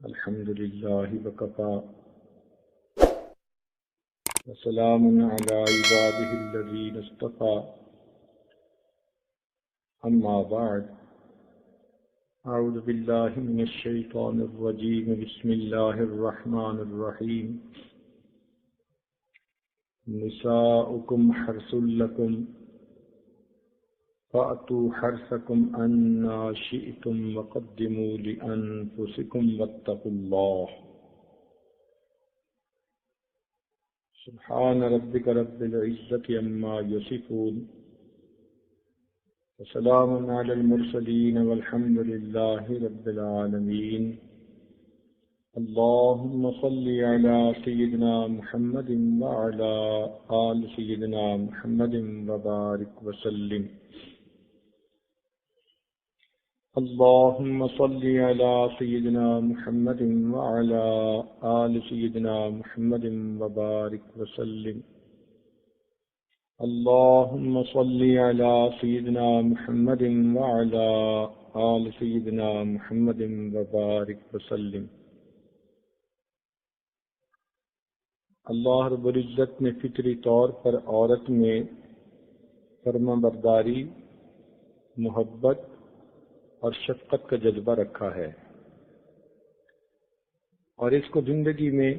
الحمد لله وكفى وسلام على عباده الذين اصطفى أما بعد أعوذ بالله من الشيطان الرجيم بسم الله الرحمن الرحيم نساؤكم حرث لكم فأتوا حرثكم أنّا شئتم وقدموا لأنفسكم واتقوا الله سبحان ربك رب العزة عما يصفون وسلام على المرسلين والحمد لله رب العالمين اللهم صل على سيدنا محمد وعلى آل سيدنا محمد وبارك وسلم اللهم صل على سيدنا محمد وعلى آل سيدنا محمد وبارك وسلم اللهم صل على سيدنا محمد وعلى آل سيدنا محمد وبارك وسلم اللہ رب العزت نے فطری طور پر عورت میں فرما برداری، محبت اور شفقت کا جذبہ رکھا ہے، اور اس کو زندگی میں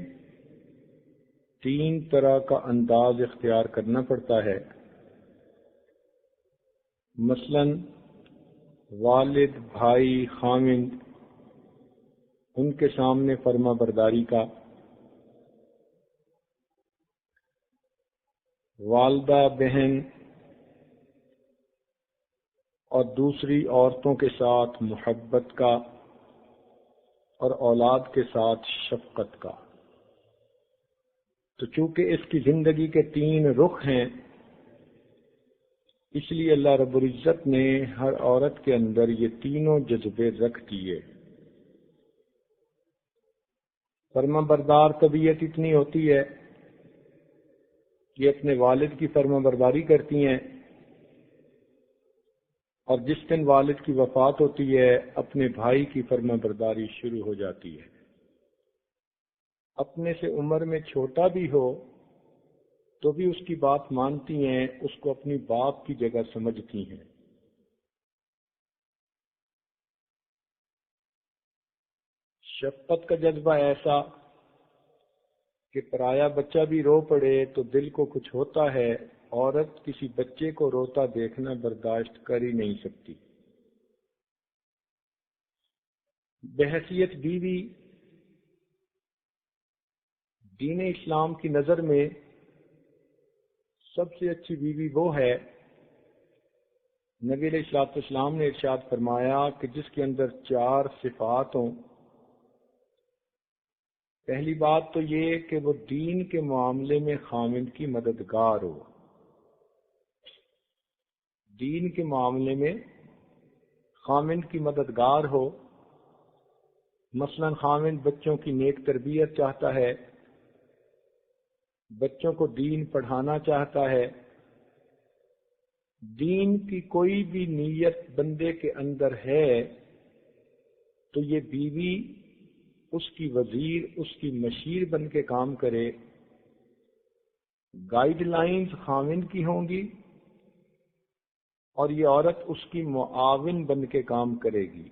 3 طرح کا انداز اختیار کرنا پڑتا ہے۔ مثلا والد، بھائی، خاوند، ان کے سامنے فرما برداری کا، والدہ، بہن اور دوسری عورتوں کے ساتھ محبت کا، اور اولاد کے ساتھ شفقت کا۔ تو چونکہ اس کی زندگی کے 3 رخ ہیں، اس لیے اللہ رب العزت نے ہر عورت کے اندر یہ تینوں جذبے رکھ دیے۔ فرما بردار طبیعت اتنی ہوتی ہے کہ اپنے والد کی فرما برداری کرتی ہیں، اور جس دن والد کی وفات ہوتی ہے اپنے بھائی کی فرما برداری شروع ہو جاتی ہے۔ اپنے سے عمر میں چھوٹا بھی ہو تو بھی اس کی بات مانتی ہیں، اس کو اپنی باپ کی جگہ سمجھتی ہیں۔ شفقت کا جذبہ ایسا کہ پرایا بچہ بھی رو پڑے تو دل کو کچھ ہوتا ہے، عورت کسی بچے کو روتا دیکھنا برداشت کر ہی نہیں سکتی۔ بحیثیت بیوی، دین اسلام کی نظر میں سب سے اچھی بیوی وہ ہے، نبی علیہ السلام نے ارشاد فرمایا کہ جس کے اندر 4 صفات ہوں۔ پہلی بات تو یہ کہ وہ دین کے معاملے میں خاوند کی مددگار ہو، دین کے معاملے میں خاوند کی مددگار ہو۔ مثلا خاوند بچوں کی نیک تربیت چاہتا ہے، بچوں کو دین پڑھانا چاہتا ہے، دین کی کوئی بھی نیت بندے کے اندر ہے تو یہ بیوی اس کی وزیر، اس کی مشیر بن کے کام کرے۔ گائیڈ لائنز خاوند کی ہوں گی اور یہ عورت اس کی معاون بن کے کام کرے گی۔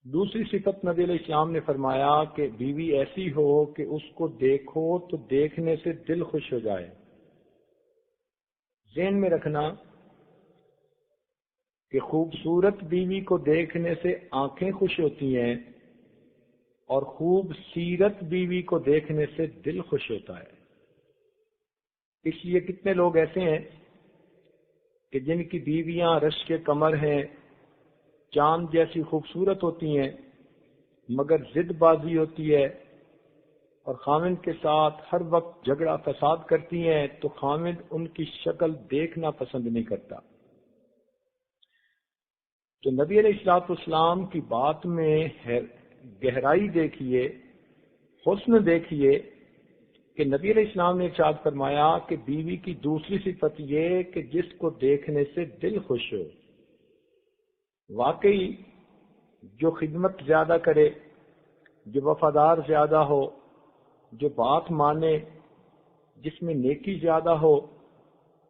دوسری صفت نبی علیہ السلام نے فرمایا کہ بیوی ایسی ہو کہ اس کو دیکھو تو دیکھنے سے دل خوش ہو جائے۔ ذہن میں رکھنا کہ خوبصورت بیوی کو دیکھنے سے آنکھیں خوش ہوتی ہیں، اور خوب سیرت بیوی کو دیکھنے سے دل خوش ہوتا ہے۔ اس لیے کتنے لوگ ایسے ہیں کہ جن کی بیویاں رش کے کمر ہیں، چاند جیسی خوبصورت ہوتی ہیں، مگر ضد بازی ہوتی ہے اور خاوند کے ساتھ ہر وقت جھگڑا فساد کرتی ہیں، تو خاوند ان کی شکل دیکھنا پسند نہیں کرتا۔ تو نبی علیہ السلام کی بات میں گہرائی دیکھیے، حسن دیکھیے کہ نبی علیہ السلام نے ارشاد فرمایا کہ بیوی کی دوسری صفت یہ کہ جس کو دیکھنے سے دل خوش ہو۔ واقعی جو خدمت زیادہ کرے، جو وفادار زیادہ ہو، جو بات مانے، جس میں نیکی زیادہ ہو،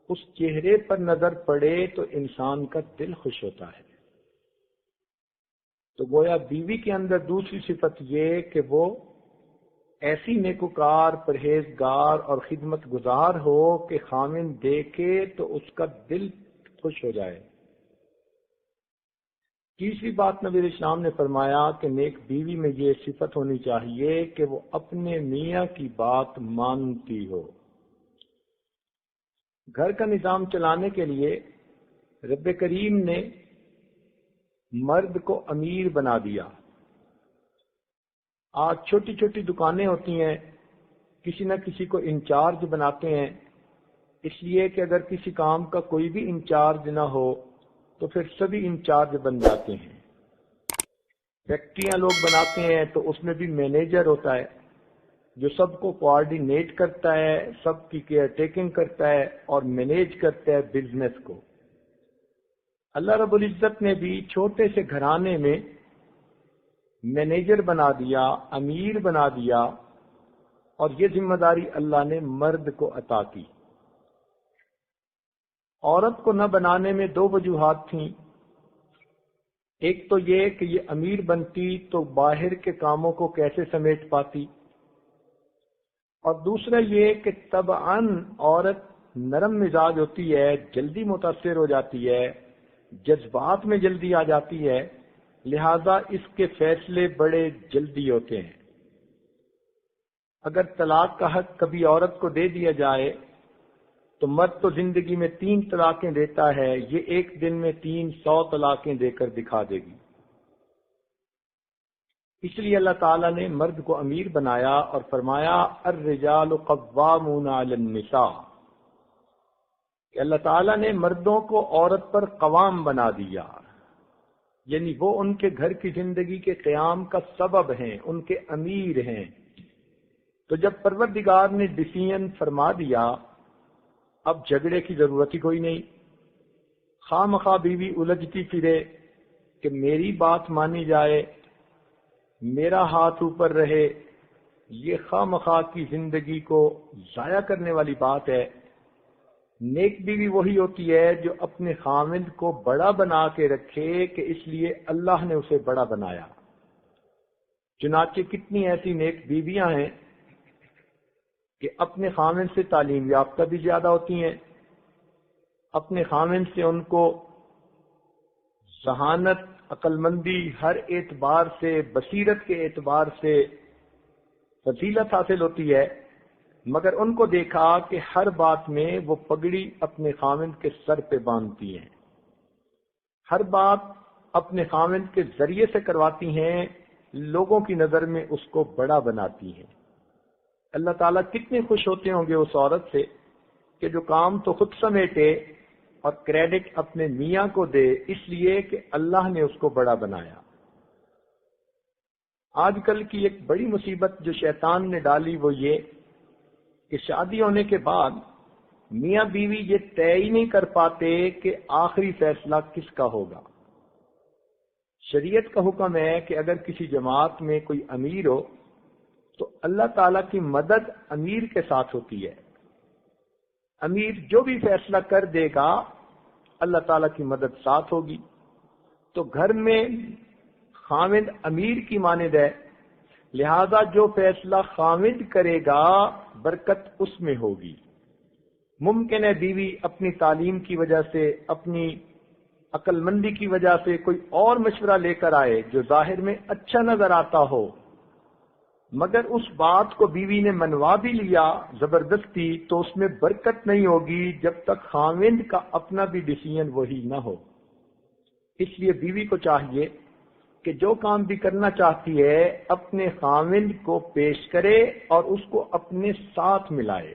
اس چہرے پر نظر پڑے تو انسان کا دل خوش ہوتا ہے۔ تو گویا بیوی کے اندر دوسری صفت یہ کہ وہ ایسی نیکوکار، پرہیزگار اور خدمت گزار ہو کہ خاوند دیکھے تو اس کا دل خوش ہو جائے۔ تیسری بات نبی علیہ السلام نے فرمایا کہ نیک بیوی میں یہ صفت ہونی چاہیے کہ وہ اپنے میاں کی بات مانتی ہو۔ گھر کا نظام چلانے کے لیے رب کریم نے مرد کو امیر بنا دیا۔ آج چھوٹی چھوٹی دکانیں ہوتی ہیں، کسی نہ کسی کو انچارج بناتے ہیں، اس لیے کہ اگر کسی کام کا کوئی بھی انچارج نہ ہو تو پھر سبھی انچارج بن جاتے ہیں۔ فیکٹریاں لوگ بناتے ہیں تو اس میں بھی مینیجر ہوتا ہے جو سب کو کوآرڈینیٹ کرتا ہے، سب کی کیئر ٹیکنگ کرتا ہے اور مینیج کرتا ہے بزنس کو۔ اللہ رب العزت نے بھی چھوٹے سے گھرانے میں مینیجر بنا دیا، امیر بنا دیا، اور یہ ذمہ داری اللہ نے مرد کو عطا کی۔ عورت کو نہ بنانے میں دو وجوہات تھیں۔ ایک تو یہ کہ یہ امیر بنتی تو باہر کے کاموں کو کیسے سمیٹ پاتی، اور دوسرا یہ کہ طبعاً عورت نرم مزاج ہوتی ہے، جلدی متاثر ہو جاتی ہے، جذبات میں جلدی آ جاتی ہے، لہذا اس کے فیصلے بڑے جلدی ہوتے ہیں۔ اگر طلاق کا حق کبھی عورت کو دے دیا جائے تو مرد تو زندگی میں 3 طلاقیں دیتا ہے، یہ ایک دن میں 300 طلاقیں دے کر دکھا دے گی۔ اس لیے اللہ تعالیٰ نے مرد کو امیر بنایا اور فرمایا الرجال قوامون علی النساء، کہ اللہ تعالیٰ نے مردوں کو عورت پر قوام بنا دیا، یعنی وہ ان کے گھر کی زندگی کے قیام کا سبب ہیں، ان کے امیر ہیں۔ تو جب پروردگار نے ڈیسیژن فرما دیا، اب جھگڑے کی ضرورت ہی کوئی نہیں۔ خواہ مخواہ بیوی الجھتی پھرے کہ میری بات مانی جائے، میرا ہاتھ اوپر رہے، یہ خواہ مخواہ کی زندگی کو ضائع کرنے والی بات ہے۔ نیک بیوی وہی ہوتی ہے جو اپنے خاوند کو بڑا بنا کے رکھے کہ اس لیے اللہ نے اسے بڑا بنایا۔ چنانچہ کتنی ایسی نیک بیویاں ہیں کہ اپنے خاوند سے تعلیم یافتہ بھی زیادہ ہوتی ہیں، اپنے خاوند سے ان کو ذہانت، عقل مندی، ہر اعتبار سے، بصیرت کے اعتبار سے فضیلت حاصل ہوتی ہے، مگر ان کو دیکھا کہ ہر بات میں وہ پگڑی اپنے خاوند کے سر پہ باندھتی ہیں، ہر بات اپنے خاوند کے ذریعے سے کرواتی ہیں، لوگوں کی نظر میں اس کو بڑا بناتی ہیں۔ اللہ تعالیٰ کتنے خوش ہوتے ہوں گے اس عورت سے کہ جو کام تو خود سمیٹے اور کریڈٹ اپنے میاں کو دے، اس لیے کہ اللہ نے اس کو بڑا بنایا۔ آج کل کی ایک بڑی مصیبت جو شیطان نے ڈالی وہ یہ کہ شادی ہونے کے بعد میاں بیوی یہ طے ہی نہیں کر پاتے کہ آخری فیصلہ کس کا ہوگا۔ شریعت کا حکم ہے کہ اگر کسی جماعت میں کوئی امیر ہو تو اللہ تعالیٰ کی مدد امیر کے ساتھ ہوتی ہے۔ امیر جو بھی فیصلہ کر دے گا اللہ تعالیٰ کی مدد ساتھ ہوگی۔ تو گھر میں خاوند امیر کی مانند ہے، لہذا جو فیصلہ خاوند کرے گا برکت اس میں ہوگی۔ ممکن ہے بیوی اپنی تعلیم کی وجہ سے، اپنی عقل مندی کی وجہ سے کوئی اور مشورہ لے کر آئے جو ظاہر میں اچھا نظر آتا ہو، مگر اس بات کو بیوی نے منوا بھی لیا زبردستی تو اس میں برکت نہیں ہوگی جب تک خاوند کا اپنا بھی ڈیسیژن وہی نہ ہو۔ اس لیے بیوی کو چاہیے کہ جو کام بھی کرنا چاہتی ہے اپنے خاوند کو پیش کرے اور اس کو اپنے ساتھ ملائے،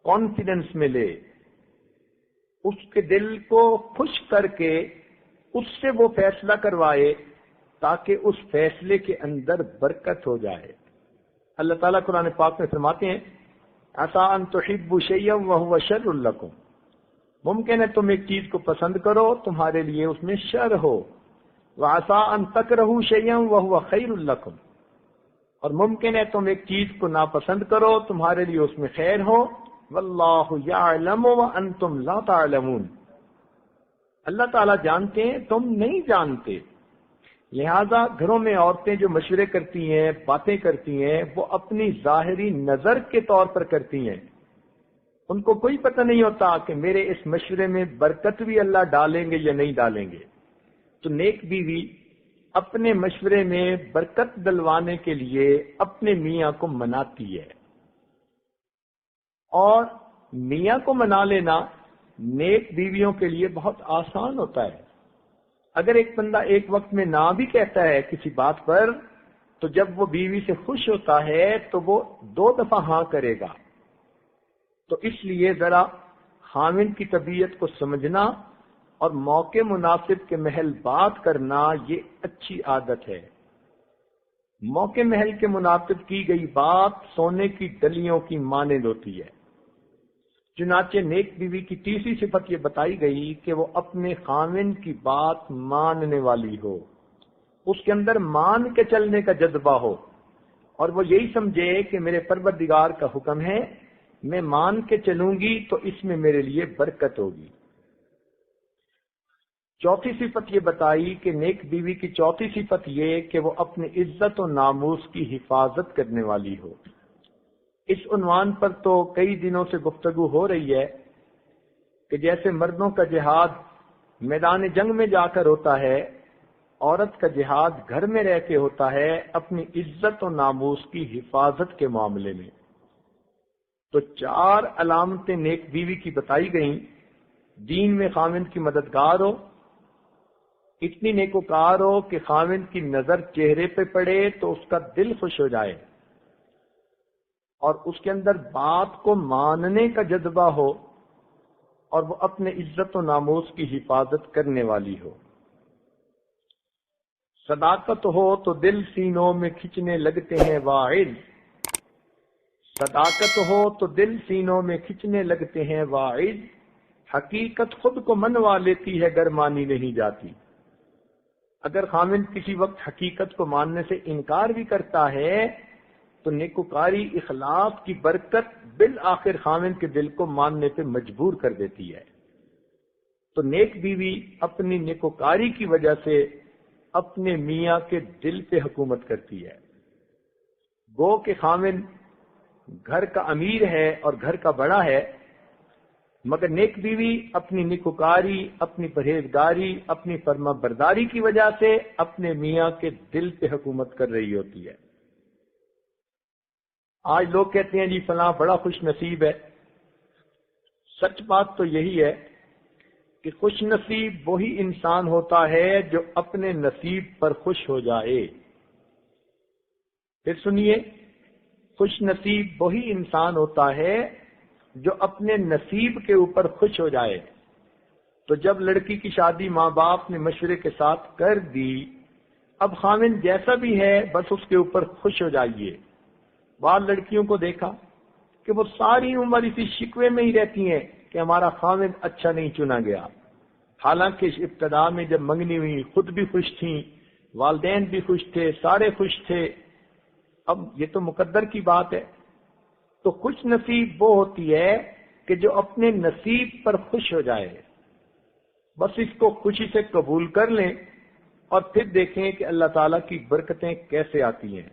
کانفیڈنس میں لے، اس کے دل کو خوش کر کے اس سے وہ فیصلہ کروائے تاکہ اس فیصلے کے اندر برکت ہو جائے۔ اللہ تعالیٰ قرآن پاک میں فرماتے ہیں عسیٰ ان تحبوا شیئا وہو شر لکم، ممکن ہے تم ایک چیز کو پسند کرو تمہارے لیے اس میں شر ہو، وعسى ان تکرہوا شیئا وهو خیر لکم، اور ممکن ہے تم ایک چیز کو ناپسند کرو، تمہارے لیے اس میں خیر ہو، واللہ یعلم وانتم لا تعلمون، اللہ تعالیٰ جانتے ہیں تم نہیں جانتے۔ لہذا گھروں میں عورتیں جو مشورے کرتی ہیں، باتیں کرتی ہیں، وہ اپنی ظاہری نظر کے طور پر کرتی ہیں، ان کو کوئی پتہ نہیں ہوتا کہ میرے اس مشورے میں برکت بھی اللہ ڈالیں گے یا نہیں ڈالیں گے۔ تو نیک بیوی اپنے مشورے میں برکت دلوانے کے لیے اپنے میاں کو مناتی ہے، اور میاں کو منا لینا نیک بیویوں کے لیے بہت آسان ہوتا ہے۔ اگر ایک بندہ ایک وقت میں نہ بھی کہتا ہے کسی بات پر، تو جب وہ بیوی سے خوش ہوتا ہے تو وہ 2 دفعہ ہاں کرے گا۔ تو اس لیے ذرا خاوند کی طبیعت کو سمجھنا اور موقع مناسب کے محل بات کرنا یہ اچھی عادت ہے۔ موقع محل کے مناسب کی گئی بات سونے کی ڈلیوں کی مانند ہوتی ہے۔ چنانچہ نیک بیوی کی تیسری صفت یہ بتائی گئی کہ وہ اپنے خاوند کی بات ماننے والی ہو، اس کے اندر مان کے چلنے کا جذبہ ہو، اور وہ یہی سمجھے کہ میرے پروردگار کا حکم ہے، میں مان کے چلوں گی تو اس میں میرے لیے برکت ہوگی۔ چوتھی صفت یہ بتائی کہ نیک بیوی کی چوتھی صفت یہ کہ وہ اپنی عزت و ناموس کی حفاظت کرنے والی ہو۔ اس عنوان پر تو کئی دنوں سے گفتگو ہو رہی ہے کہ جیسے مردوں کا جہاد میدان جنگ میں جا کر ہوتا ہے، عورت کا جہاد گھر میں رہ کے ہوتا ہے اپنی عزت و ناموس کی حفاظت کے معاملے میں۔ تو 4 علامتیں نیک بیوی کی بتائی گئیں۔ دین میں خاوند کی مددگار ہو، اتنی نیکوکار ہو کہ خاوند کی نظر چہرے پہ پڑے تو اس کا دل خوش ہو جائے، اور اس کے اندر بات کو ماننے کا جذبہ ہو، اور وہ اپنے عزت و ناموس کی حفاظت کرنے والی ہو۔ صداقت ہو تو دل سینوں میں کھنچنے لگتے ہیں واعظ، صداقت ہو تو دل سینوں میں کھنچنے لگتے ہیں واعظ، حقیقت خود کو منوا لیتی ہے گر مانی نہیں جاتی۔ اگر خاوند کسی وقت حقیقت کو ماننے سے انکار بھی کرتا ہے تو نیکوکاری اخلاص کی برکت بالآخر خاوند کے دل کو ماننے پہ مجبور کر دیتی ہے۔ تو نیک بیوی اپنی نیکوکاری کی وجہ سے اپنے میاں کے دل پہ حکومت کرتی ہے۔ گو کہ خاوند گھر کا امیر ہے اور گھر کا بڑا ہے، مگر نیک بیوی اپنی نیکوکاری، اپنی پرہیزگاری، اپنی فرما برداری کی وجہ سے اپنے میاں کے دل پہ حکومت کر رہی ہوتی ہے۔ آج لوگ کہتے ہیں جی فلاں بڑا خوش نصیب ہے۔ سچ بات تو یہی ہے کہ خوش نصیب وہی انسان ہوتا ہے جو اپنے نصیب پر خوش ہو جائے۔ پھر سنیے، خوش نصیب وہی انسان ہوتا ہے جو اپنے نصیب کے اوپر خوش ہو جائے۔ تو جب لڑکی کی شادی ماں باپ نے مشورے کے ساتھ کر دی، اب خاوند جیسا بھی ہے بس اس کے اوپر خوش ہو جائیے۔ بعض لڑکیوں کو دیکھا کہ وہ ساری عمر اسی شکوے میں ہی رہتی ہیں کہ ہمارا خاوند اچھا نہیں چنا گیا، حالانکہ ابتدا میں جب منگنی ہوئی خود بھی خوش تھیں، والدین بھی خوش تھے، سارے خوش تھے۔ اب یہ تو مقدر کی بات ہے۔ تو خوش نصیب وہ ہوتی ہے کہ جو اپنے نصیب پر خوش ہو جائے، بس اس کو خوشی سے قبول کر لیں اور پھر دیکھیں کہ اللہ تعالیٰ کی برکتیں کیسے آتی ہیں۔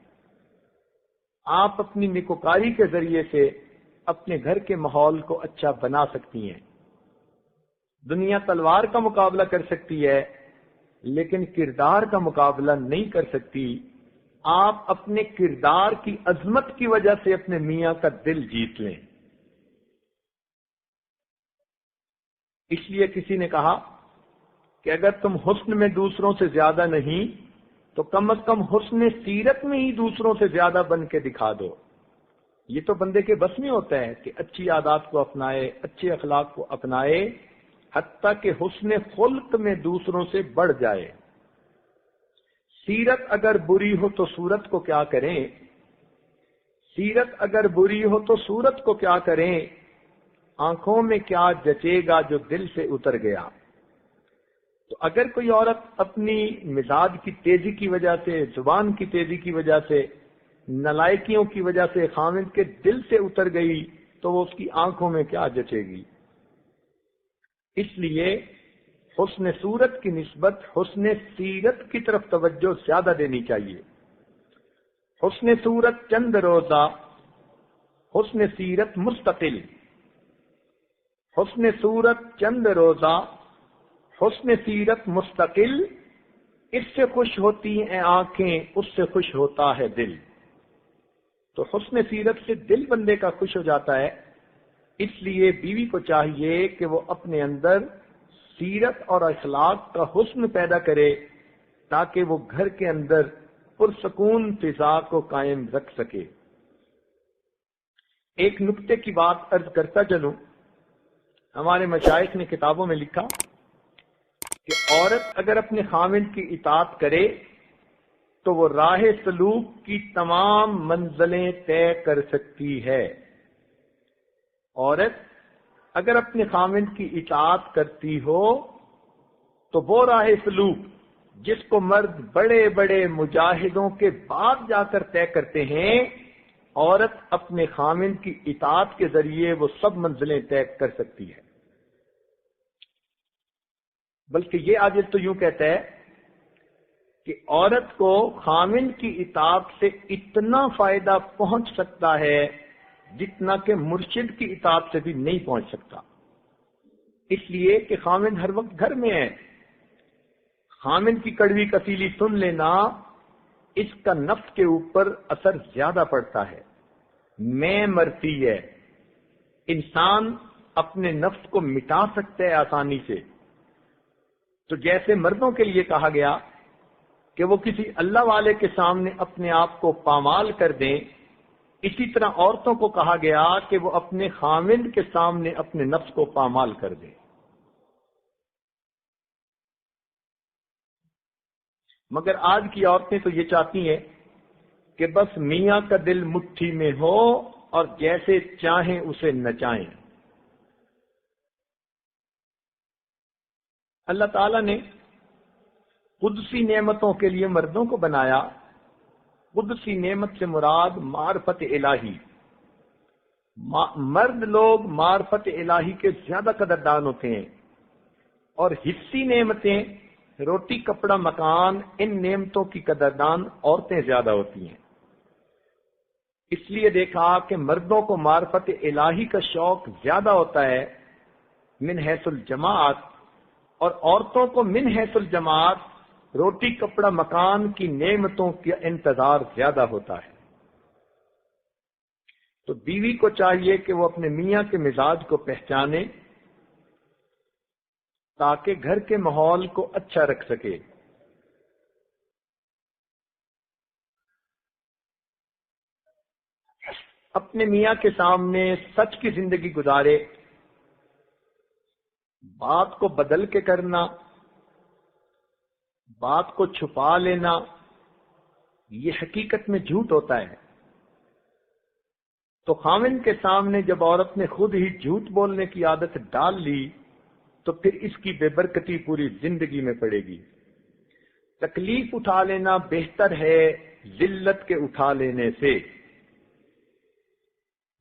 آپ اپنی نیکوکاری کے ذریعے سے اپنے گھر کے ماحول کو اچھا بنا سکتی ہیں۔ دنیا تلوار کا مقابلہ کر سکتی ہے لیکن کردار کا مقابلہ نہیں کر سکتی۔ آپ اپنے کردار کی عظمت کی وجہ سے اپنے میاں کا دل جیت لیں۔ اس لیے کسی نے کہا کہ اگر تم حسن میں دوسروں سے زیادہ نہیں تو کم از کم حسن سیرت میں ہی دوسروں سے زیادہ بن کے دکھا دو۔ یہ تو بندے کے بس میں ہوتا ہے کہ اچھی عادات کو اپنائے، اچھے اخلاق کو اپنائے، حتیٰ کہ حسن خلق میں دوسروں سے بڑھ جائے۔ سیرت اگر بری ہو تو صورت کو کیا کریں، سیرت اگر بری ہو تو صورت کو کیا کریں، آنکھوں میں کیا جچے گا جو دل سے اتر گیا۔ تو اگر کوئی عورت اپنی مزاج کی تیزی کی وجہ سے، زبان کی تیزی کی وجہ سے، نالائکیوں کی وجہ سے خاوند کے دل سے اتر گئی تو وہ اس کی آنکھوں میں کیا جچے گی؟ اس لیے حسن صورت کی نسبت حسن سیرت کی طرف توجہ زیادہ دینی چاہیے۔ حسن صورت چند روزہ، حسن سیرت مستقل۔ حسن صورت چند روزہ، حسن سیرت مستقل، اس سے خوش ہوتی ہیں آنکھیں، اس سے خوش ہوتا ہے دل۔ تو حسن سیرت سے دل بندے کا خوش ہو جاتا ہے، اس لیے بیوی کو چاہیے کہ وہ اپنے اندر سیرت اور اخلاق کا حسن پیدا کرے تاکہ وہ گھر کے اندر پرسکون فضا کو قائم رکھ سکے۔ ایک نکتے کی بات عرض کرتا چلوں، ہمارے مشائخ نے کتابوں میں لکھا کہ عورت اگر اپنے خاوند کی اطاعت کرے تو وہ راہ سلوک کی تمام منزلیں طے کر سکتی ہے۔ عورت اگر اپنے خاوند کی اطاعت کرتی ہو تو وہ راہ سلوک جس کو مرد بڑے بڑے مجاہدوں کے بعد جا کر طے کرتے ہیں، عورت اپنے خاوند کی اطاعت کے ذریعے وہ سب منزلیں طے کر سکتی ہے۔ بلکہ یہ عاجز تو یوں کہتا ہے کہ عورت کو خاوند کی اطاعت سے اتنا فائدہ پہنچ سکتا ہے جتنا کہ مرشد کی اطاعت سے بھی نہیں پہنچ سکتا، اس لیے کہ خاوند ہر وقت گھر میں ہے۔ خاوند کی کڑوی کسیلی سن لینا، اس کا نفس کے اوپر اثر زیادہ پڑتا ہے، میں مرتی ہے۔ انسان اپنے نفس کو مٹا سکتا ہے آسانی سے، تو جیسے مردوں کے لیے کہا گیا کہ وہ کسی اللہ والے کے سامنے اپنے آپ کو پامال کر دیں، اسی طرح عورتوں کو کہا گیا کہ وہ اپنے خاوند کے سامنے اپنے نفس کو پامال کر دیں۔ مگر آج کی عورتیں تو یہ چاہتی ہیں کہ بس میاں کا دل مٹھی میں ہو اور جیسے چاہیں اسے نچائیں۔ اللہ تعالیٰ نے قدسی نعمتوں کے لیے مردوں کو بنایا۔ قدسی نعمت سے مراد معرفت الہی۔ مرد لوگ معرفت الہی کے زیادہ قدردان ہوتے ہیں، اور حصی نعمتیں روٹی کپڑا مکان، ان نعمتوں کی قدردان عورتیں زیادہ ہوتی ہیں۔ اس لیے دیکھا کہ مردوں کو معرفت الہی کا شوق زیادہ ہوتا ہے من حیث الجماعت، اور عورتوں کو من حیث الجماعت روٹی کپڑا مکان کی نعمتوں کا انتظار زیادہ ہوتا ہے۔ تو بیوی کو چاہیے کہ وہ اپنے میاں کے مزاج کو پہچانے تاکہ گھر کے ماحول کو اچھا رکھ سکے۔ اپنے میاں کے سامنے سچ کی زندگی گزارے، بات کو بدل کے کرنا، بات کو چھپا لینا، یہ حقیقت میں جھوٹ ہوتا ہے۔ تو خاوند کے سامنے جب عورت نے خود ہی جھوٹ بولنے کی عادت ڈال لی تو پھر اس کی بے برکتی پوری زندگی میں پڑے گی۔ تکلیف اٹھا لینا بہتر ہے ذلت کے اٹھا لینے سے۔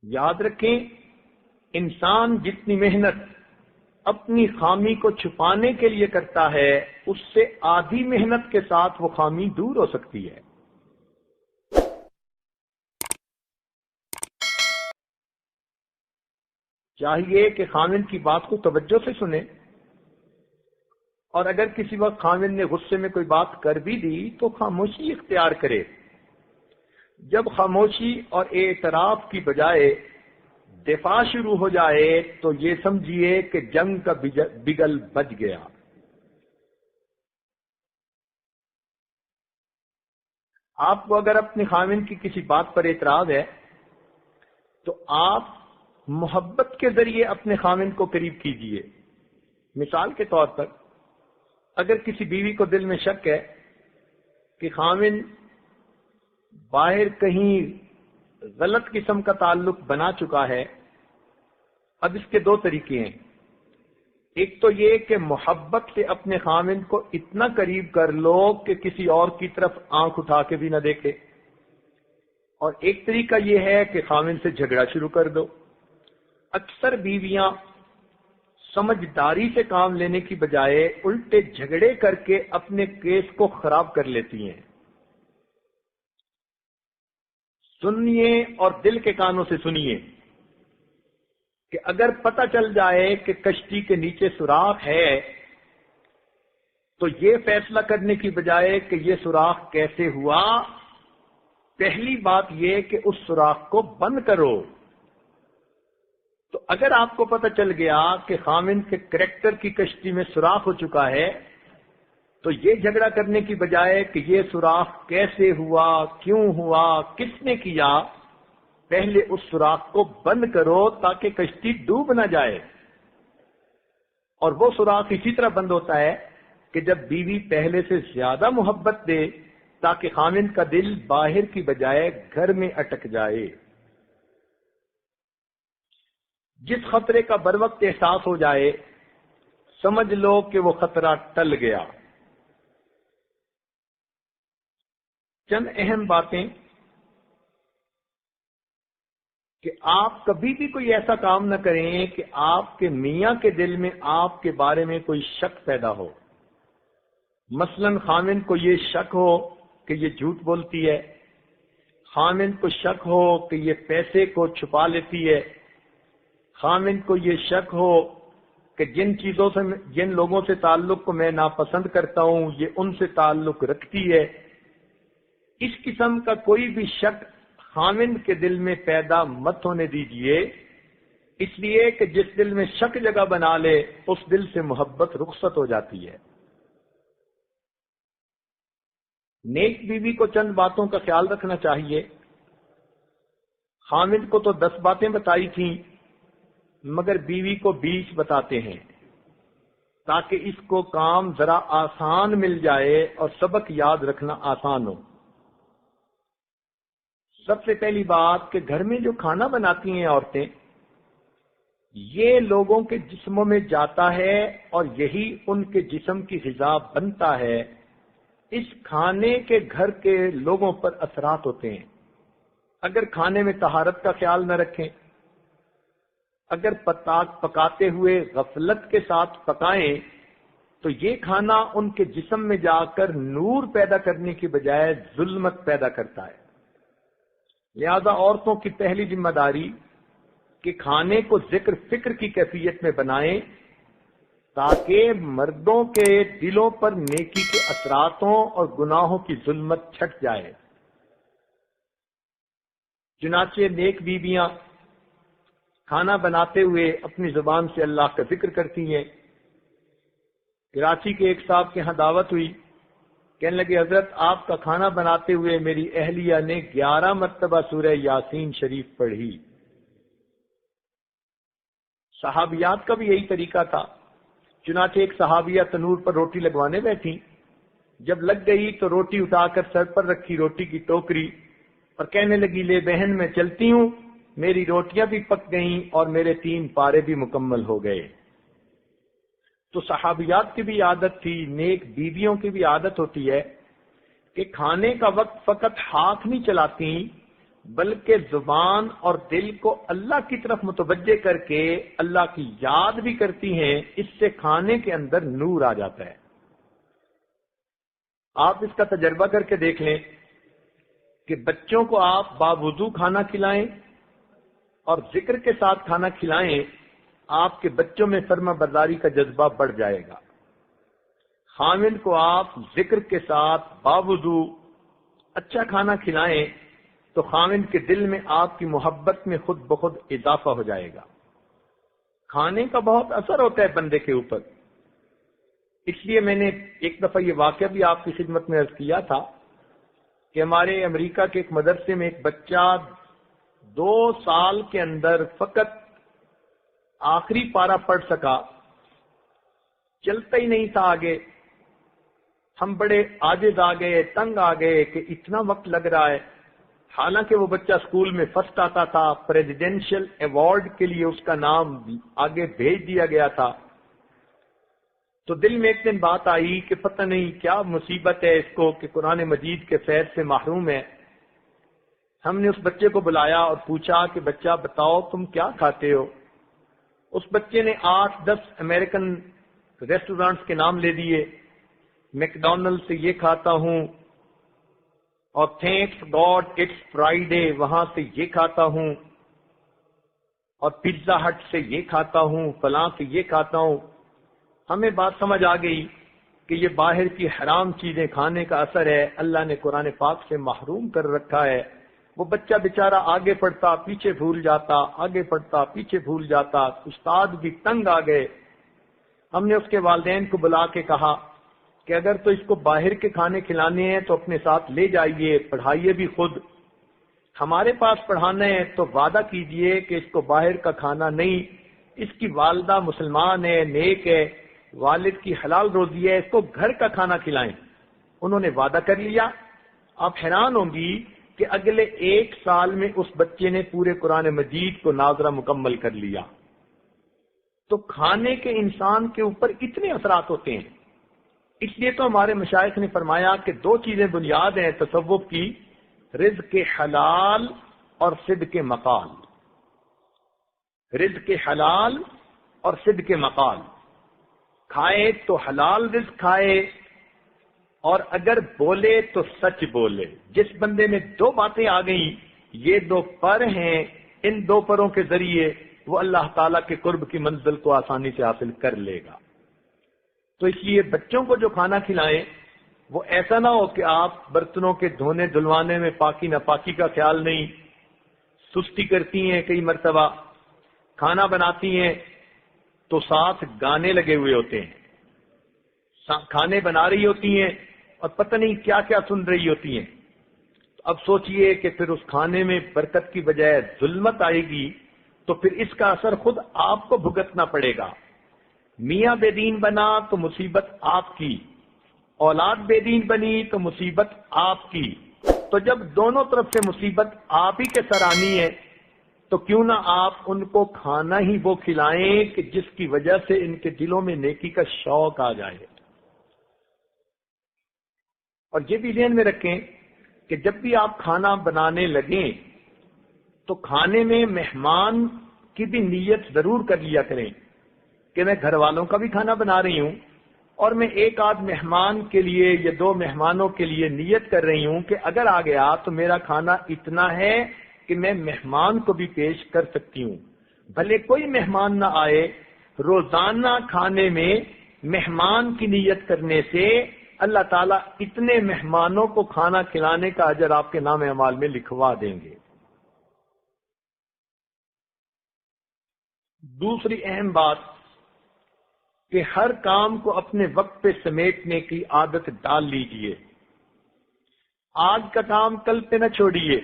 یاد رکھیں، انسان جتنی محنت اپنی خامی کو چھپانے کے لیے کرتا ہے، اس سے آدھی محنت کے ساتھ وہ خامی دور ہو سکتی ہے۔ چاہیے کہ خاوند کی بات کو توجہ سے سنے، اور اگر کسی وقت خاوند نے غصے میں کوئی بات کر بھی دی تو خاموشی اختیار کرے۔ جب خاموشی اور اعتراف کی بجائے دفاع شروع ہو جائے تو یہ سمجھیے کہ جنگ کا بگل بج گیا۔ آپ کو اگر اپنے خاوند کی کسی بات پر اعتراض ہے تو آپ محبت کے ذریعے اپنے خاوند کو قریب کیجیے۔ مثال کے طور پر اگر کسی بیوی کو دل میں شک ہے کہ خاوند باہر کہیں غلط قسم کا تعلق بنا چکا ہے، اب اس کے دو طریقے ہیں۔ ایک تو یہ کہ محبت سے اپنے خامند کو اتنا قریب کر لو کہ کسی اور کی طرف آنکھ اٹھا کے بھی نہ دیکھے، اور ایک طریقہ یہ ہے کہ خامند سے جھگڑا شروع کر دو۔ اکثر بیویاں سمجھداری سے کام لینے کی بجائے الٹے جھگڑے کر کے اپنے کیس کو خراب کر لیتی ہیں۔ سنیے اور دل کے کانوں سے سنیے کہ اگر پتہ چل جائے کہ کشتی کے نیچے سوراخ ہے تو یہ فیصلہ کرنے کی بجائے کہ یہ سوراخ کیسے ہوا، پہلی بات یہ کہ اس سوراخ کو بند کرو۔ تو اگر آپ کو پتہ چل گیا کہ خامند کے کریکٹر کی کشتی میں سوراخ ہو چکا ہے تو یہ جھگڑا کرنے کی بجائے کہ یہ سوراخ کیسے ہوا، کیوں ہوا، کس نے کیا، پہلے اس سوراخ کو بند کرو تاکہ کشتی ڈوب نہ جائے۔ اور وہ سوراخ اسی طرح بند ہوتا ہے کہ جب بیوی پہلے سے زیادہ محبت دے تاکہ خامند کا دل باہر کی بجائے گھر میں اٹک جائے۔ جس خطرے کا بروقت احساس ہو جائے سمجھ لو کہ وہ خطرہ ٹل گیا۔ چند اہم باتیں کہ آپ کبھی بھی کوئی ایسا کام نہ کریں کہ آپ کے میاں کے دل میں آپ کے بارے میں کوئی شک پیدا ہو۔ مثلا خامند کو یہ شک ہو کہ یہ جھوٹ بولتی ہے، خامند کو شک ہو کہ یہ پیسے کو چھپا لیتی ہے، خامند کو یہ شک ہو کہ جن لوگوں سے تعلق کو میں ناپسند کرتا ہوں یہ ان سے تعلق رکھتی ہے۔ اس قسم کا کوئی بھی شک خامند کے دل میں پیدا مت ہونے دیجیے، اس لیے کہ جس دل میں شک جگہ بنا لے اس دل سے محبت رخصت ہو جاتی ہے۔ نیک بیوی کو چند باتوں کا خیال رکھنا چاہیے۔ خامند کو تو 10 باتیں بتائی تھیں مگر بیوی کو 20 بتاتے ہیں تاکہ اس کو کام ذرا آسان مل جائے اور سبق یاد رکھنا آسان ہو۔ سب سے پہلی بات کہ گھر میں جو کھانا بناتی ہیں عورتیں، یہ لوگوں کے جسموں میں جاتا ہے اور یہی ان کے جسم کی غذا بنتا ہے۔ اس کھانے کے گھر کے لوگوں پر اثرات ہوتے ہیں۔ اگر کھانے میں طہارت کا خیال نہ رکھیں، اگر پکاتے ہوئے غفلت کے ساتھ پکائیں تو یہ کھانا ان کے جسم میں جا کر نور پیدا کرنے کی بجائے ظلمت پیدا کرتا ہے۔ لہذا عورتوں کی پہلی ذمہ داری کہ کھانے کو ذکر فکر کی کیفیت میں بنائیں تاکہ مردوں کے دلوں پر نیکی کے اثراتوں اور گناہوں کی ظلمت چھٹ جائے۔ چنانچہ نیک بیویاں کھانا بناتے ہوئے اپنی زبان سے اللہ کا ذکر کرتی ہیں۔ کراچی کے ایک صاحب کے ہاں دعوت ہوئی، کہنے لگے حضرت آپ کا کھانا بناتے ہوئے میری اہلیہ نے 11 مرتبہ سورہ یاسین شریف پڑھی۔ صحابیات کا بھی یہی طریقہ تھا۔ چنانچہ ایک صحابیہ تنور پر روٹی لگوانے بیٹھی، جب لگ گئی تو روٹی اٹھا کر سر پر رکھی روٹی کی ٹوکری اور کہنے لگی لے بہن میں چلتی ہوں، میری روٹیاں بھی پک گئیں اور میرے 3 پارے بھی مکمل ہو گئے۔ تو صحابیات کی بھی عادت تھی، نیک بیویوں کی بھی عادت ہوتی ہے کہ کھانے کا وقت فقط ہاتھ نہیں چلاتی بلکہ زبان اور دل کو اللہ کی طرف متوجہ کر کے اللہ کی یاد بھی کرتی ہیں، اس سے کھانے کے اندر نور آ جاتا ہے۔ آپ اس کا تجربہ کر کے دیکھ لیں کہ بچوں کو آپ باوضو کھانا کھلائیں اور ذکر کے ساتھ کھانا کھلائیں، آپ کے بچوں میں فرما برداری کا جذبہ بڑھ جائے گا۔ خامند کو آپ ذکر کے ساتھ باوضو اچھا کھانا کھلائیں تو خامند کے دل میں آپ کی محبت میں خود بخود اضافہ ہو جائے گا۔ کھانے کا بہت اثر ہوتا ہے بندے کے اوپر۔ اس لیے میں نے ایک دفعہ یہ واقعہ بھی آپ کی خدمت میں عرض کیا تھا کہ ہمارے امریکہ کے ایک مدرسے میں ایک بچہ 2 سال کے اندر فقط آخری پارہ پڑھ سکا، چلتا ہی نہیں تھا آگے۔ ہم بڑے عاجز آ گئے، تنگ آ گئے کہ اتنا وقت لگ رہا ہے، حالانکہ وہ بچہ اسکول میں فرسٹ آتا تھا، پریزیڈینشل ایوارڈ کے لیے اس کا نام آگے بھیج دیا گیا تھا، تو دل میں ایک دن بات آئی کہ پتہ نہیں کیا مصیبت ہے اس کو کہ قرآن مجید کے فیض سے محروم ہے۔ ہم نے اس بچے کو بلایا اور پوچھا کہ بچہ بتاؤ تم کیا کھاتے ہو؟ اس بچے نے 8-10 امریکن ریسٹورانٹس کے نام لے دیے، میکڈونلڈ سے یہ کھاتا ہوں، اور تھینکس گاڈ اٹس فرائیڈے وہاں سے یہ کھاتا ہوں، اور پیزا ہٹ سے یہ کھاتا ہوں، فلاں سے یہ کھاتا ہوں۔ ہمیں بات سمجھ آ گئی کہ یہ باہر کی حرام چیزیں کھانے کا اثر ہے، اللہ نے قرآن پاک سے محروم کر رکھا ہے۔ وہ بچہ بیچارہ آگے پڑھتا پیچھے بھول جاتا، آگے پڑھتا پیچھے بھول جاتا، استاد بھی تنگ آ گئے۔ ہم نے اس کے والدین کو بلا کے کہا کہ اگر تو اس کو باہر کے کھانے کھلانے ہیں تو اپنے ساتھ لے جائیے، پڑھائیے بھی خود، ہمارے پاس پڑھانا ہے تو وعدہ کیجئے کہ اس کو باہر کا کھانا نہیں، اس کی والدہ مسلمان ہے، نیک ہے، والد کی حلال روزی ہے، اس کو گھر کا کھانا کھلائیں۔ انہوں نے وعدہ کر لیا۔ آپ حیران ہوں گی کہ اگلے 1 سال میں اس بچے نے پورے قرآن مجید کو ناظرہ مکمل کر لیا۔ تو کھانے کے انسان کے اوپر اتنے اثرات ہوتے ہیں۔ اس لیے تو ہمارے مشائخ نے فرمایا کہ 2 چیزیں بنیاد ہیں تصوف کی، رزق حلال اور صدق مقال۔ رزق حلال اور صدق مقال، کھائے تو حلال رزق کھائے، اور اگر بولے تو سچ بولے۔ جس بندے میں 2 باتیں آ گئیں، یہ 2 پر ہیں، ان 2 پروں کے ذریعے وہ اللہ تعالیٰ کے قرب کی منزل کو آسانی سے حاصل کر لے گا۔ تو اس لیے بچوں کو جو کھانا کھلائیں وہ ایسا نہ ہو کہ آپ برتنوں کے دھونے دھلوانے میں پاکی ناپاکی کا خیال نہیں، سستی کرتی ہیں، کئی مرتبہ کھانا بناتی ہیں تو ساتھ گانے لگے ہوئے ہوتے ہیں، کھانے بنا رہی ہوتی ہیں اور پتہ نہیں کیا کیا سن رہی ہوتی ہیں۔ اب سوچئے کہ پھر اس کھانے میں برکت کی بجائے ظلمت آئے گی تو پھر اس کا اثر خود آپ کو بھگتنا پڑے گا۔ میاں بے دین بنا تو مصیبت آپ کی، اولاد بے دین بنی تو مصیبت آپ کی۔ تو جب دونوں طرف سے مصیبت آپ ہی کے سر آنی ہے تو کیوں نہ آپ ان کو کھانا ہی وہ کھلائیں کہ جس کی وجہ سے ان کے دلوں میں نیکی کا شوق آ جائے۔ اور یہ بھی ذہن میں رکھیں کہ جب بھی آپ کھانا بنانے لگیں تو کھانے میں مہمان کی بھی نیت ضرور کر لیا کریں کہ میں گھر والوں کا بھی کھانا بنا رہی ہوں اور میں 1 مہمان کے لیے یا 2 مہمانوں کے لیے نیت کر رہی ہوں کہ اگر آ گیا تو میرا کھانا اتنا ہے کہ میں مہمان کو بھی پیش کر سکتی ہوں۔ بھلے کوئی مہمان نہ آئے، روزانہ کھانے میں مہمان کی نیت کرنے سے اللہ تعالیٰ اتنے مہمانوں کو کھانا کھلانے کا اجر آپ کے نام اعمال میں لکھوا دیں گے۔ دوسری اہم بات کہ ہر کام کو اپنے وقت پہ سمیٹنے کی عادت ڈال لیجئے۔ آج کا کام کل پہ نہ چھوڑیے،